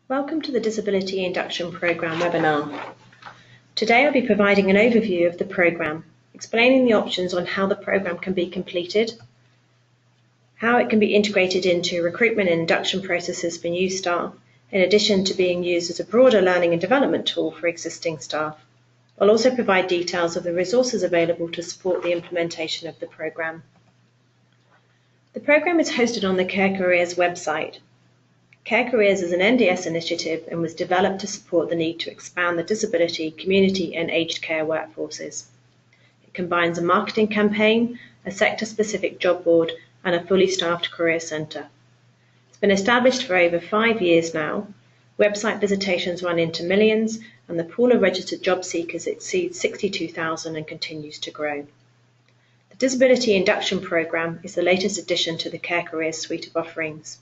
Welcome to the Disability Induction Programme webinar. Today I'll be providing an overview of the programme, explaining the options on how the programme can be completed, how it can be integrated into recruitment and induction processes for new staff, in addition to being used as a broader learning and development tool for existing staff. I'll also provide details of the resources available to support the implementation of the programme. The programme is hosted on the Care Careers website. Care Careers is an NDS initiative and was developed to support the need to expand the disability, community and aged care workforces. It combines a marketing campaign, a sector-specific job board and a fully staffed career centre. It's been established for over 5 years now. Website visitations run into millions and the pool of registered job seekers exceeds 62,000 and continues to grow. The Disability Induction Programme is the latest addition to the Care Careers suite of offerings.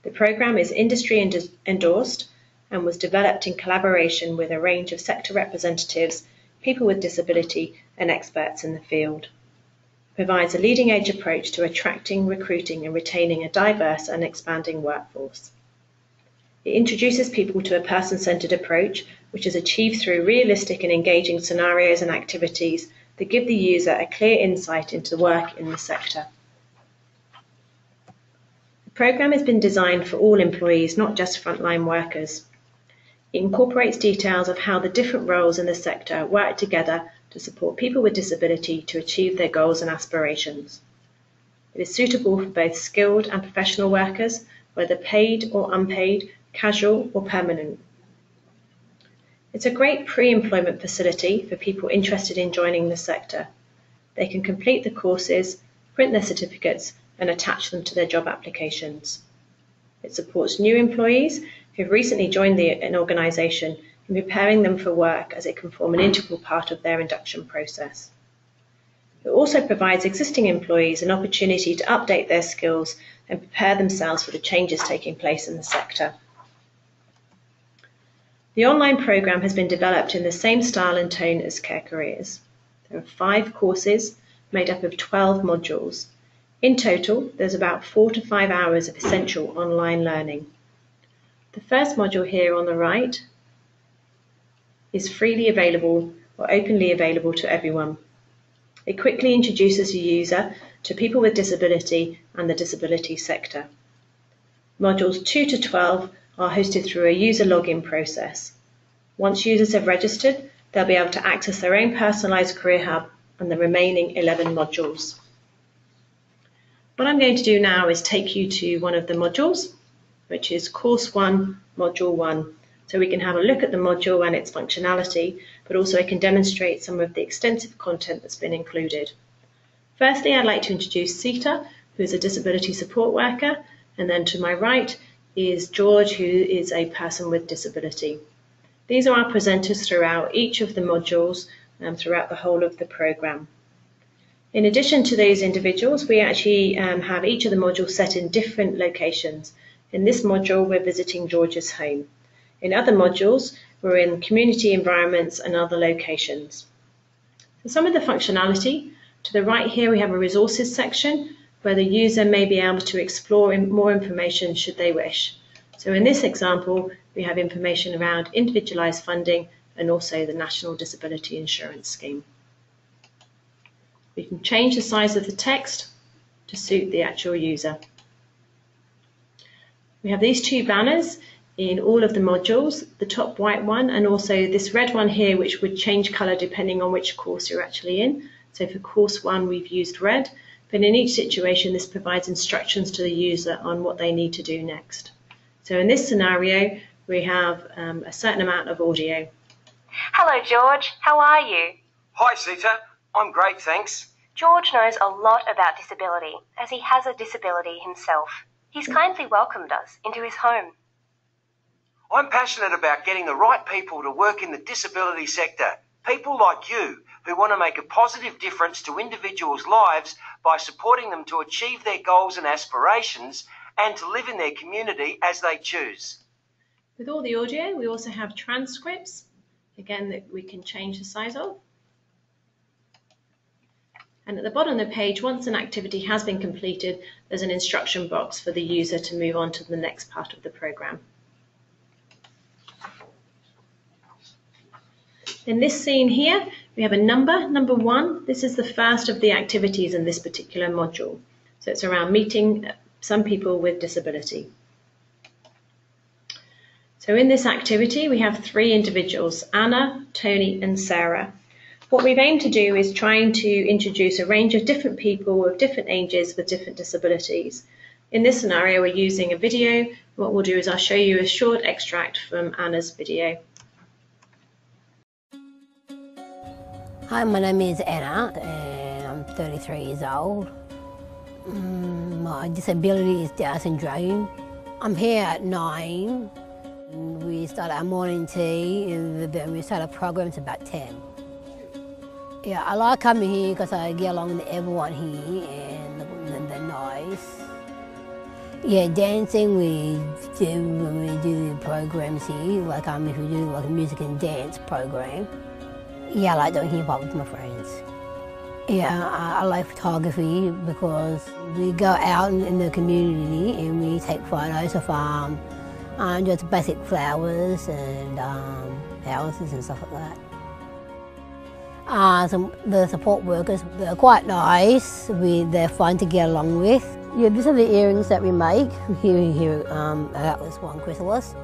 The programme is industry endorsed and was developed in collaboration with a range of sector representatives, people with disability and experts in the field. It provides a leading-edge approach to attracting, recruiting and retaining a diverse and expanding workforce. It introduces people to a person-centred approach, which is achieved through realistic and engaging scenarios and activities that give the user a clear insight into work in the sector. The programme has been designed for all employees, not just frontline workers. It incorporates details of how the different roles in the sector work together to support people with disability to achieve their goals and aspirations. It is suitable for both skilled and professional workers, whether paid or unpaid, casual or permanent. It's a great pre-employment facility for people interested in joining the sector. They can complete the courses, print their certificates and attach them to their job applications. It supports new employees who have recently joined an organisation in preparing them for work, as it can form an integral part of their induction process. It also provides existing employees an opportunity to update their skills and prepare themselves for the changes taking place in the sector. The online programme has been developed in the same style and tone as Care Careers. There are 5 courses made up of 12 modules. In total, there's about 4 to 5 hours of essential online learning. The first module here on the right is freely available or openly available to everyone. It quickly introduces the user to people with disability and the disability sector. Modules 2 to 12 are hosted through a user login process. Once users have registered, they'll be able to access their own personalised career hub and the remaining 11 modules. What I'm going to do now is take you to one of the modules, which is Course 1, Module 1. So we can have a look at the module and its functionality, but also I can demonstrate some of the extensive content that's been included. Firstly, I'd like to introduce Sita, who is a disability support worker, and then to my right is George, who is a person with disability. These are our presenters throughout each of the modules and throughout the whole of the programme. In addition to those individuals, we actually have each of the modules set in different locations. In this module, we're visiting George's home. In other modules, we're in community environments and other locations. So some of the functionality, to the right here we have a resources section where the user may be able to explore more information should they wish. So in this example, we have information around individualised funding and also the National Disability Insurance Scheme. We can change the size of the text to suit the actual user. We have these 2 banners in all of the modules, the top white one and also this red one here, which would change colour depending on which course you're actually in. So for Course 1 we've used red, but in each situation this provides instructions to the user on what they need to do next. So in this scenario we have a certain amount of audio. Hello George, how are you? Hi Sita, I'm great thanks. George knows a lot about disability as he has a disability himself. He's kindly welcomed us into his home. I'm passionate about getting the right people to work in the disability sector. People like you who want to make a positive difference to individuals' lives by supporting them to achieve their goals and aspirations and to live in their community as they choose. With all the audio, we also have transcripts, again, that we can change the size of. And at the bottom of the page, once an activity has been completed, there's an instruction box for the user to move on to the next part of the programme. In this scene here, we have a number 1. This is the first of the activities in this particular module. So it's around meeting some people with disability. So in this activity, we have 3 individuals, Anna, Tony, and Sarah. What we've aimed to do is trying to introduce a range of different people of different ages with different disabilities. In this scenario, we're using a video. What we'll do is I'll show you a short extract from Anna's video. Hi, my name is Anna and I'm 33 years old. My disability is Down syndrome. I'm here at 9. We start our morning tea and then we start our programs about 10. Yeah, I like coming here because I get along with everyone here and they're nice. Yeah, dancing we do when we do the programs here, like if we do like a music and dance program. Yeah, I like doing hip hop with my friends. Yeah, I like photography because we go out in the community and we take photos of just basic flowers and houses and stuff like that. The support workers, they're quite nice. They're fun to get along with. Yeah, these are the earrings that we make. Here, that was one chrysalis.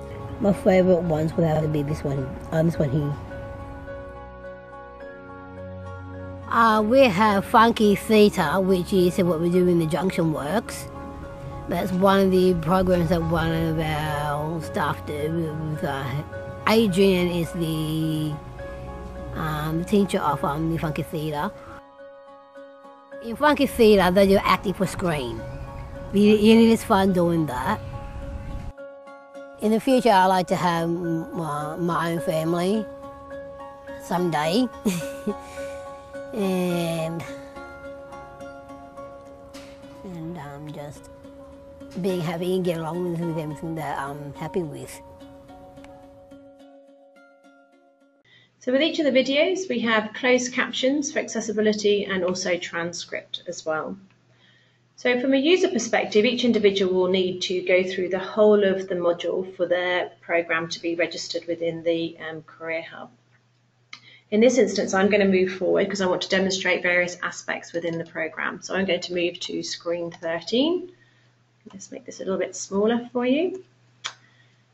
My favourite ones would have to be this one here. We have Funky Theatre, which is what we do in the Junction Works. That's one of the programs that one of our staff do. Adrian is the teacher of the Funky Theatre. In Funky Theatre, they do acting for screen. It is fun doing that. In the future, I like to have my own family someday. and just being happy and get along with everything that I'm happy with. So with each of the videos, we have closed captions for accessibility and also transcript as well. So from a user perspective, each individual will need to go through the whole of the module for their program to be registered within the Career Hub. In this instance, I'm going to move forward because I want to demonstrate various aspects within the program. So I'm going to move to screen 13. Let's make this a little bit smaller for you.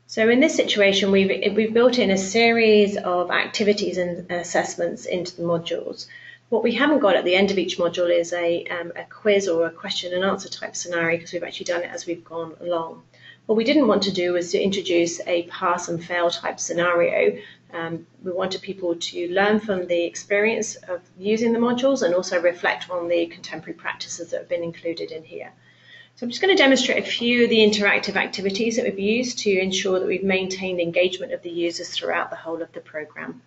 So in this situation, we've built in a series of activities and assessments into the modules. What we haven't got at the end of each module is a quiz or a question and answer type scenario because we've actually done it as we've gone along. What we didn't want to do was to introduce a pass and fail type scenario. We wanted people to learn from the experience of using the modules and also reflect on the contemporary practices that have been included in here. So I'm just going to demonstrate a few of the interactive activities that we've used to ensure that we've maintained engagement of the users throughout the whole of the program.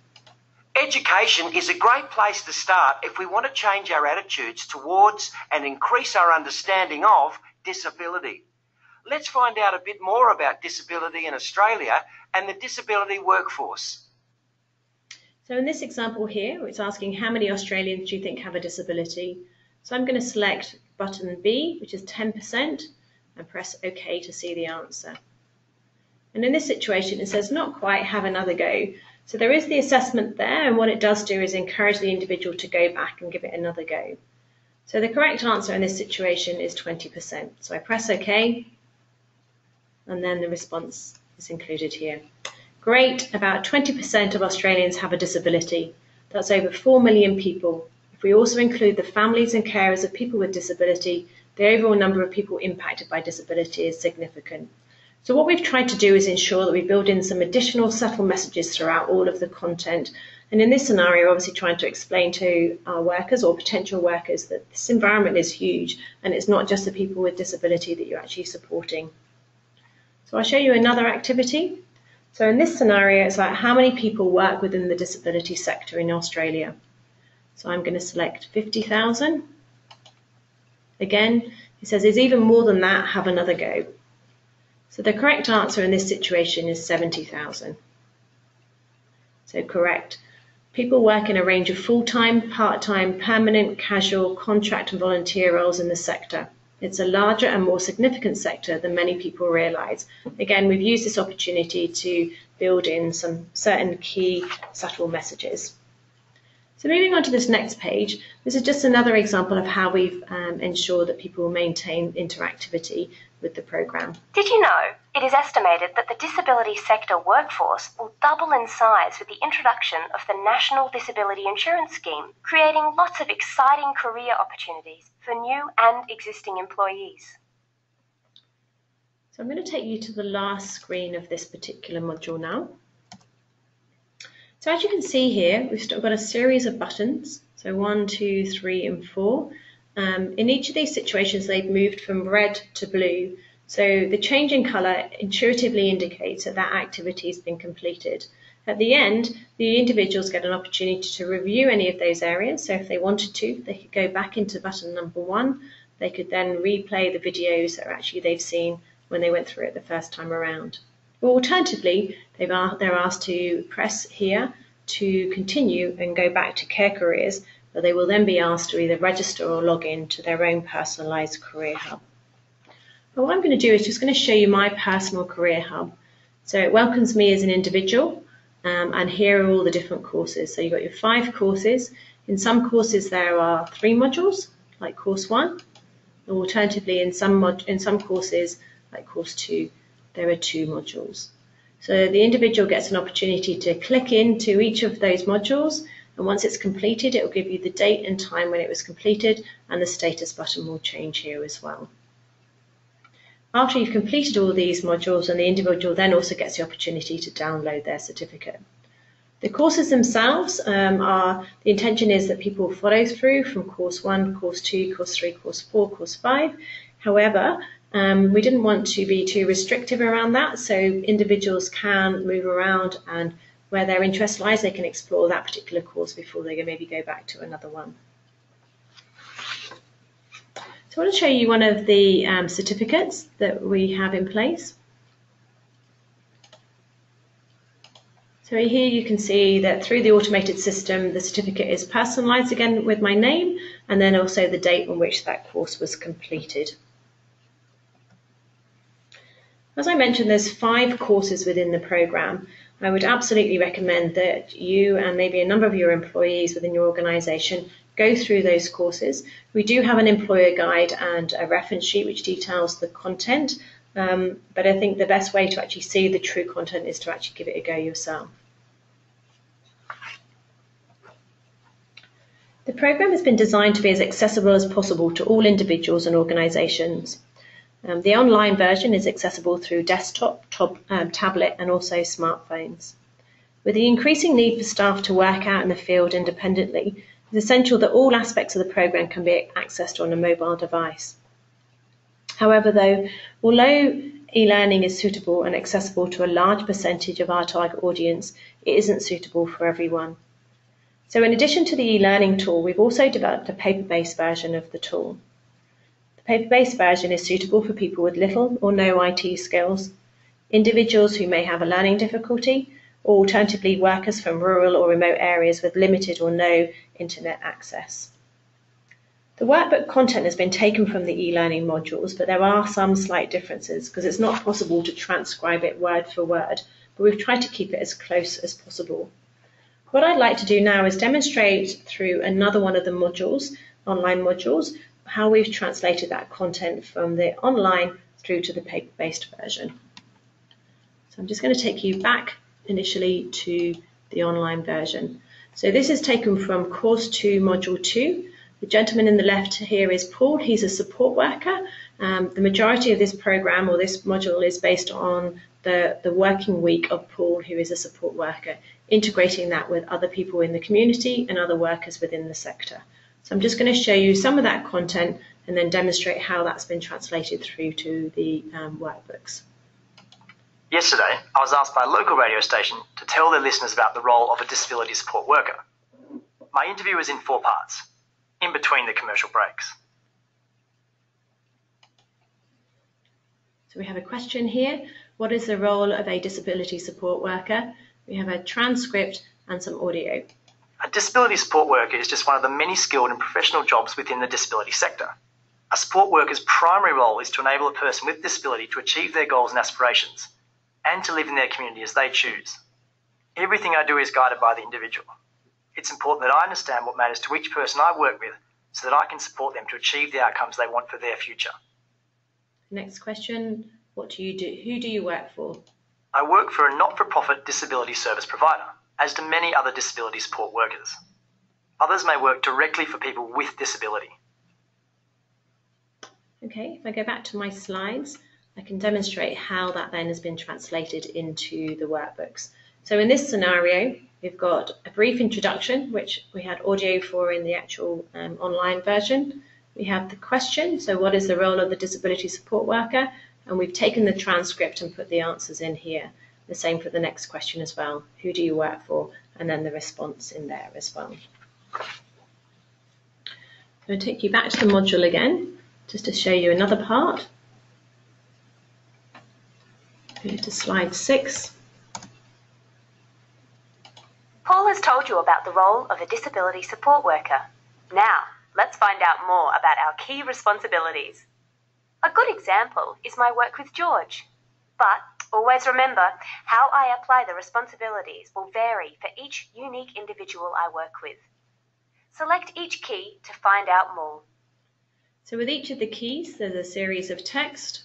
Education is a great place to start if we want to change our attitudes towards and increase our understanding of disability. Let's find out a bit more about disability in Australia and the disability workforce. So in this example here, it's asking how many Australians do you think have a disability? So I'm going to select button B, which is 10%, and press OK to see the answer. And in this situation, it says not quite, have another go. So there is the assessment there, and what it does do is encourage the individual to go back and give it another go. So the correct answer in this situation is 20%. So I press OK, and then the response is included here. Great, about 20% of Australians have a disability. That's over 4 million people. If we also include the families and carers of people with disability, the overall number of people impacted by disability is significant. So what we've tried to do is ensure that we build in some additional subtle messages throughout all of the content. And in this scenario, obviously trying to explain to our workers or potential workers that this environment is huge and it's not just the people with disability that you're actually supporting. So I'll show you another activity. So in this scenario, it's like how many people work within the disability sector in Australia. So I'm going to select 50,000. Again, it says there's even more than that, have another go. So the correct answer in this situation is 70,000. So correct. People work in a range of full-time, part-time, permanent, casual, contract and volunteer roles in the sector. It's a larger and more significant sector than many people realise. Again, we've used this opportunity to build in some certain key subtle messages. So moving on to this next page, this is just another example of how we've ensured that people maintain interactivity with the programme. Did you know it is estimated that the disability sector workforce will double in size with the introduction of the National Disability Insurance Scheme, creating lots of exciting career opportunities for new and existing employees? So I'm going to take you to the last screen of this particular module now. So as you can see here, we've still got a series of buttons, so 1, 2, 3 and 4. In each of these situations, they've moved from red to blue. So the change in colour intuitively indicates that that activity has been completed. At the end, the individuals get an opportunity to review any of those areas. So if they wanted to, they could go back into button number 1. They could then replay the videos that actually they've seen when they went through it the first time around. Or alternatively, they're asked to press here to continue and go back to Care Careers, but they will then be asked to either register or log in to their own personalised career hub. But what I'm going to do is just going to show you my personal career hub. So it welcomes me as an individual, and here are all the different courses. So you've got your 5 courses. In some courses there are 3 modules, like course 1. Alternatively, in some courses, like course 2, there are 2 modules. So the individual gets an opportunity to click into each of those modules, and once it's completed, it will give you the date and time when it was completed, and the status button will change here as well. After you've completed all these modules, and the individual then also gets the opportunity to download their certificate. The courses themselves the intention is that people follow through from course 1, course 2, course 3, course 4, course 5. However, we didn't want to be too restrictive around that, so individuals can move around, and where their interest lies, they can explore that particular course before they maybe go back to another one. So I want to show you one of the certificates that we have in place. So here you can see that through the automated system, the certificate is personalised again with my name, and then also the date on which that course was completed. As I mentioned, there's 5 courses within the programme. I would absolutely recommend that you and maybe a number of your employees within your organisation go through those courses. We do have an employer guide and a reference sheet which details the content, but I think the best way to actually see the true content is to actually give it a go yourself. The programme has been designed to be as accessible as possible to all individuals and organisations. The online version is accessible through desktop, tablet and also smartphones. With the increasing need for staff to work out in the field independently, it's essential that all aspects of the programme can be accessed on a mobile device. However, although e-learning is suitable and accessible to a large percentage of our target audience, it isn't suitable for everyone. So in addition to the e-learning tool, we've also developed a paper-based version of the tool. The paper-based version is suitable for people with little or no IT skills, individuals who may have a learning difficulty, or alternatively workers from rural or remote areas with limited or no internet access. The workbook content has been taken from the e-learning modules, but there are some slight differences because it's not possible to transcribe it word for word, but we've tried to keep it as close as possible. What I'd like to do now is demonstrate through another one of the modules, online modules, how we've translated that content from the online through to the paper-based version. So I'm just going to take you back initially to the online version. So this is taken from course 2, module 2. The gentleman in the left here is Paul. He's a support worker. The majority of this program or this module is based on the working week of Paul, who is a support worker, integrating that with other people in the community and other workers within the sector. So I'm just going to show you some of that content and then demonstrate how that's been translated through to the workbooks. Yesterday, I was asked by a local radio station to tell their listeners about the role of a disability support worker. My interview was in 4 parts, in between the commercial breaks. So we have a question here. What is the role of a disability support worker? We have a transcript and some audio. A disability support worker is just one of the many skilled and professional jobs within the disability sector. A support worker's primary role is to enable a person with disability to achieve their goals and aspirations and to live in their community as they choose. Everything I do is guided by the individual. It's important that I understand what matters to each person I work with so that I can support them to achieve the outcomes they want for their future. Next question, what do you do? Who do you work for? I work for a not-for-profit disability service provider, as do many other disability support workers. Others may work directly for people with disability. Okay, if I go back to my slides, I can demonstrate how that then has been translated into the workbooks. So in this scenario, we've got a brief introduction, which we had audio for in the actual online version. We have the question, so what is the role of the disability support worker? And we've taken the transcript and put the answers in here. The same for the next question as well. Who do you work for? And then the response in there as well. I'm going to take you back to the module again, just to show you another part. Go to slide 6. Paul has told you about the role of a disability support worker. Now, let's find out more about our key responsibilities. A good example is my work with George. But always remember, how I apply the responsibilities will vary for each unique individual I work with. Select each key to find out more. So with each of the keys, there's a series of text.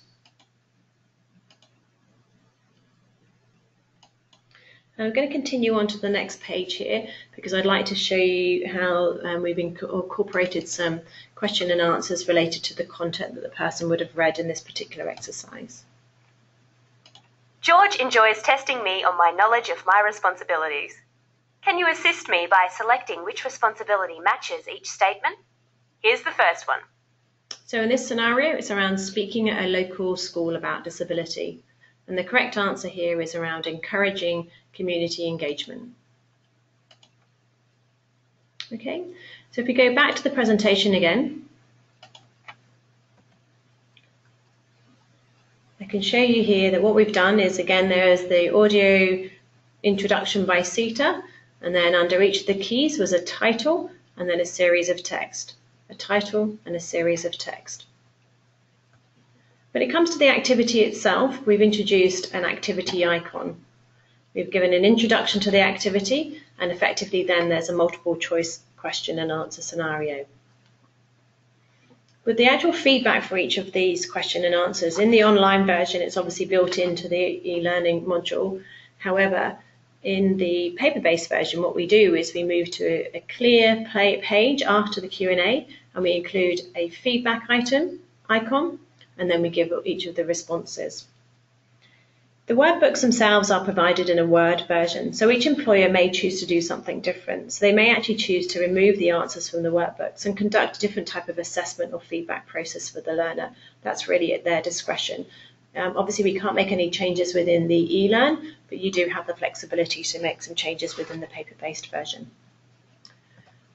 I'm going to continue on to the next page here because I'd like to show you how we've incorporated some question and answers related to the content that the person would have read in this particular exercise. George enjoys testing me on my knowledge of my responsibilities. Can you assist me by selecting which responsibility matches each statement? Here's the first one. So in this scenario, it's around speaking at a local school about disability. And the correct answer here is around encouraging community engagement. Okay, so if we go back to the presentation again, I can show you here that what we've done is, again, there's the audio introduction by Sita, and then under each of the keys was a title and then a series of text. A title and a series of text. When it comes to the activity itself, we've introduced an activity icon. We've given an introduction to the activity, and effectively then there's a multiple choice question and answer scenario. With the actual feedback for each of these question and answers, in the online version it's obviously built into the e-learning module. However, in the paper-based version, what we do is we move to a clear page after the Q&A, and we include a feedback icon, and then we give each of the responses. The workbooks themselves are provided in a Word version, so each employer may choose to do something different. So they may actually choose to remove the answers from the workbooks and conduct a different type of assessment or feedback process for the learner. That's really at their discretion. Obviously, we can't make any changes within the eLearn, but you do have the flexibility to make some changes within the paper-based version.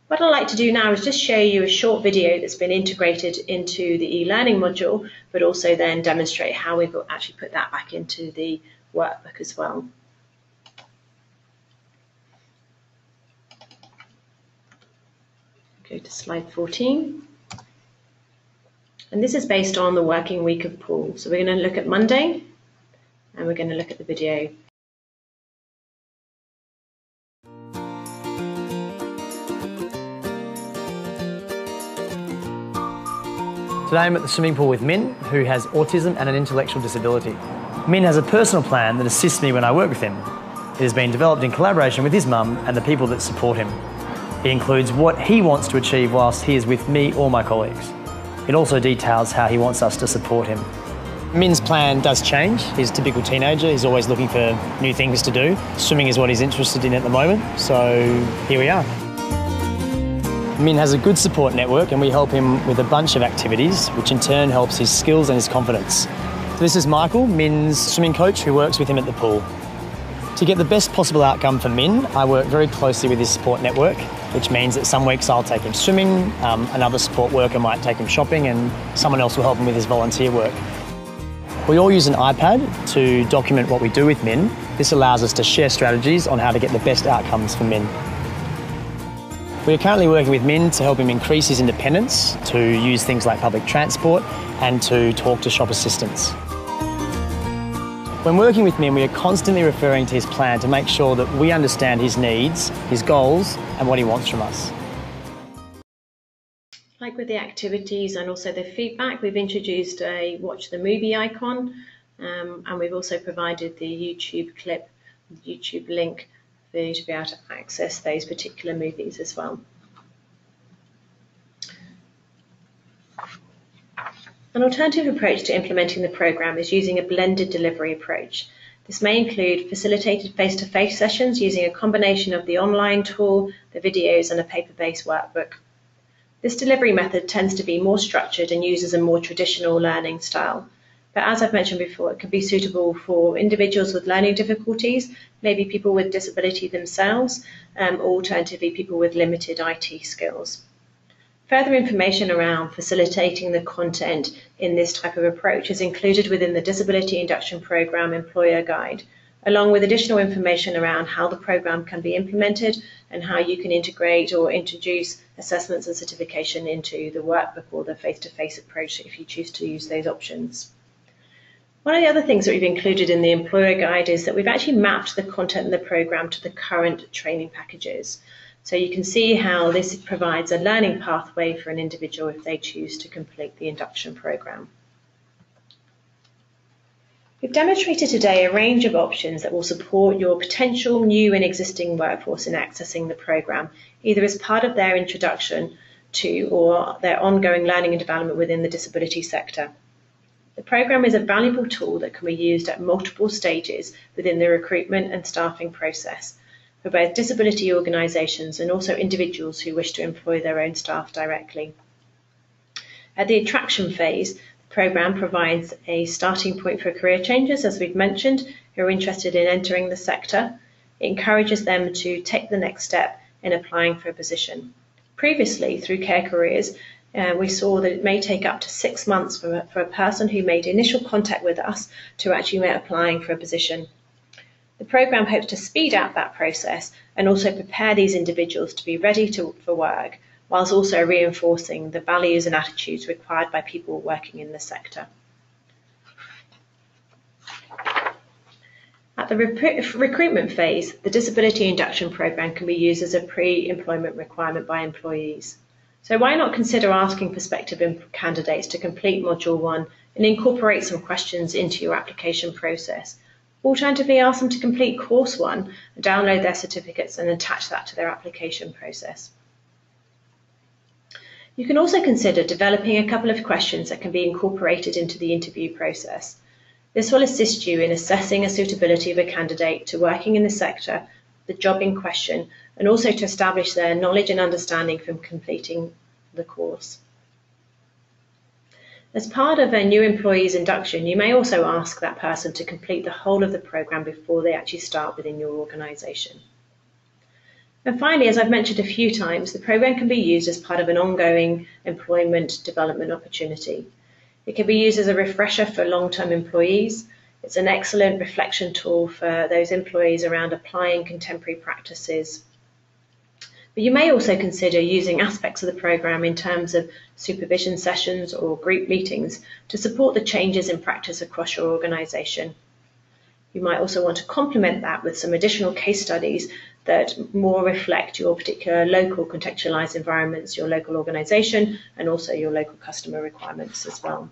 What I'd like to do now is just show you a short video that's been integrated into the e-learning module, but also then demonstrate how we've actually put that back into the workbook as well. Go to slide 14. And this is based on the working week of Paul. So we're going to look at Monday, and we're going to look at the video. Today I'm at the swimming pool with Min, who has autism and an intellectual disability. Min has a personal plan that assists me when I work with him. It has been developed in collaboration with his mum and the people that support him. It includes what he wants to achieve whilst he is with me or my colleagues. It also details how he wants us to support him. Min's plan does change. He's a typical teenager. He's always looking for new things to do. Swimming is what he's interested in at the moment, so here we are. Min has a good support network, and we help him with a bunch of activities, which in turn helps his skills and his confidence. This is Michael, Min's swimming coach, who works with him at the pool. To get the best possible outcome for Min, I work very closely with his support network, which means that some weeks I'll take him swimming, another support worker might take him shopping, and someone else will help him with his volunteer work. We all use an iPad to document what we do with Min. This allows us to share strategies on how to get the best outcomes for Min. We are currently working with Min to help him increase his independence, to use things like public transport and to talk to shop assistants. When working with Min, we are constantly referring to his plan to make sure that we understand his needs, his goals and what he wants from us. Like with the activities and also the feedback, we've introduced a watch the movie icon, and we've also provided the YouTube clip, YouTube link for you to be able to access those particular movies as well. An alternative approach to implementing the programme is using a blended delivery approach. This may include facilitated face-to-face sessions using a combination of the online tool, the videos and a paper-based workbook. This delivery method tends to be more structured and uses a more traditional learning style. But as I've mentioned before, it can be suitable for individuals with learning difficulties, maybe people with disability themselves, or alternatively people with limited IT skills. Further information around facilitating the content in this type of approach is included within the Disability Induction Programme Employer Guide, along with additional information around how the programme can be implemented and how you can integrate or introduce assessments and certification into the workbook or the face-to-face approach if you choose to use those options. One of the other things that we've included in the Employer Guide is that we've actually mapped the content in the programme to the current training packages. So you can see how this provides a learning pathway for an individual if they choose to complete the induction programme. We've demonstrated today a range of options that will support your potential new and existing workforce in accessing the programme, either as part of their introduction to or their ongoing learning and development within the disability sector. The programme is a valuable tool that can be used at multiple stages within the recruitment and staffing process for both disability organisations and also individuals who wish to employ their own staff directly. At the attraction phase, the programme provides a starting point for career changers, as we've mentioned, who are interested in entering the sector. It encourages them to take the next step in applying for a position. Previously, through Care Careers, we saw that it may take up to 6 months for a person who made initial contact with us to actually applying for a position. The programme hopes to speed up that process and also prepare these individuals to be ready for work, whilst also reinforcing the values and attitudes required by people working in the sector. At the recruitment phase, the Disability Induction Programme can be used as a pre-employment requirement by employees. So why not consider asking prospective candidates to complete Module 1 and incorporate some questions into your application process? Alternatively, ask them to complete Course 1 and download their certificates and attach that to their application process. You can also consider developing a couple of questions that can be incorporated into the interview process. This will assist you in assessing a suitability of a candidate to working in the sector, the job in question, and also to establish their knowledge and understanding from completing the course. As part of a new employee's induction, you may also ask that person to complete the whole of the programme before they actually start within your organisation. And finally, as I've mentioned a few times, the programme can be used as part of an ongoing employment development opportunity. It can be used as a refresher for long-term employees. It's an excellent reflection tool for those employees around applying contemporary practices. But you may also consider using aspects of the programme in terms of supervision sessions or group meetings to support the changes in practice across your organisation. You might also want to complement that with some additional case studies that more reflect your particular local contextualised environments, your local organisation, and also your local customer requirements as well.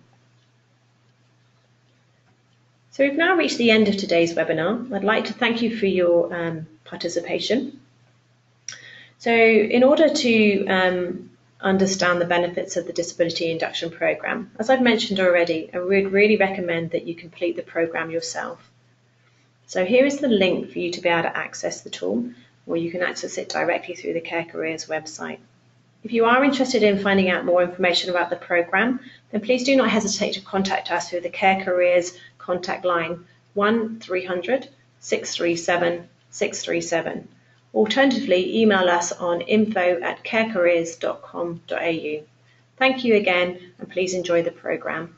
So we've now reached the end of today's webinar. I'd like to thank you for your participation. So in order to understand the benefits of the Disability Induction Programme, as I've mentioned already, I would really recommend that you complete the programme yourself. So here is the link for you to be able to access the tool, or you can access it directly through the Care Careers website. If you are interested in finding out more information about the programme, then please do not hesitate to contact us through the Care Careers contact line 1300 637 637. Alternatively, email us on info@carecareers.com.au. Thank you again, and please enjoy the programme.